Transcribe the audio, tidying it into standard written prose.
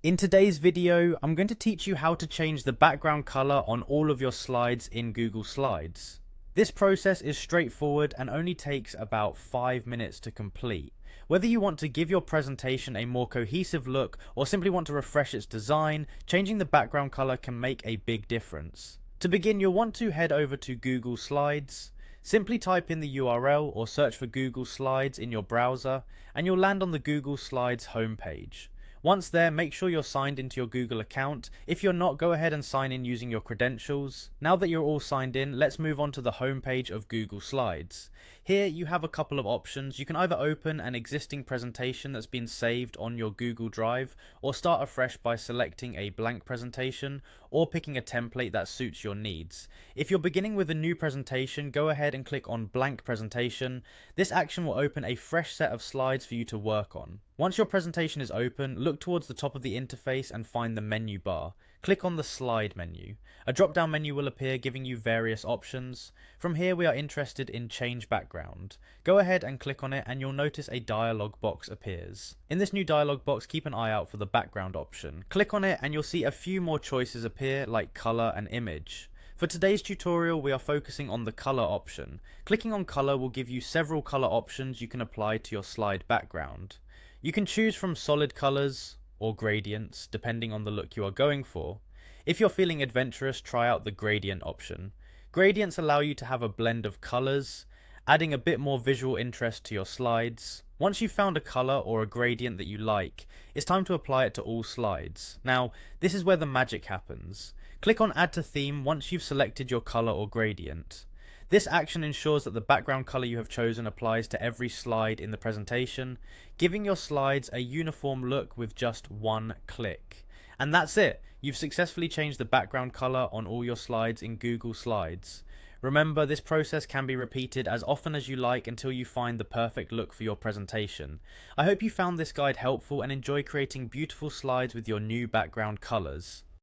In today's video, I'm going to teach you how to change the background color on all of your slides in Google Slides. This process is straightforward and only takes about 5 minutes to complete. Whether you want to give your presentation a more cohesive look or simply want to refresh its design, changing the background color can make a big difference. To begin, you'll want to head over to Google Slides. Simply type in the URL or search for Google Slides in your browser and you'll land on the Google Slides homepage. Once there, make sure you're signed into your Google account. If you're not, go ahead and sign in using your credentials. Now that you're all signed in, let's move on to the homepage of Google Slides. Here you have a couple of options. You can either open an existing presentation that's been saved on your Google Drive, or start afresh by selecting a blank presentation, or picking a template that suits your needs. If you're beginning with a new presentation, go ahead and click on blank presentation. This action will open a fresh set of slides for you to work on. Once your presentation is open, look towards the top of the interface and find the menu bar. Click on the slide menu. A drop-down menu will appear giving you various options. From here we are interested in change background. Go ahead and click on it and you'll notice a dialog box appears. In this new dialog box, keep an eye out for the background option. Click on it and you'll see a few more choices appear like color and image. For today's tutorial, we are focusing on the color option. Clicking on color will give you several color options you can apply to your slide background. You can choose from solid colors or gradients depending on the look you are going for. If you're feeling adventurous, try out the gradient option. Gradients allow you to have a blend of colors, adding a bit more visual interest to your slides. Once you've found a color or a gradient that you like, it's time to apply it to all slides. Now, this is where the magic happens. Click on Add to Theme once you've selected your color or gradient. This action ensures that the background color you have chosen applies to every slide in the presentation, giving your slides a uniform look with just one click. And that's it! You've successfully changed the background color on all your slides in Google Slides. Remember, this process can be repeated as often as you like until you find the perfect look for your presentation. I hope you found this guide helpful and enjoy creating beautiful slides with your new background colors.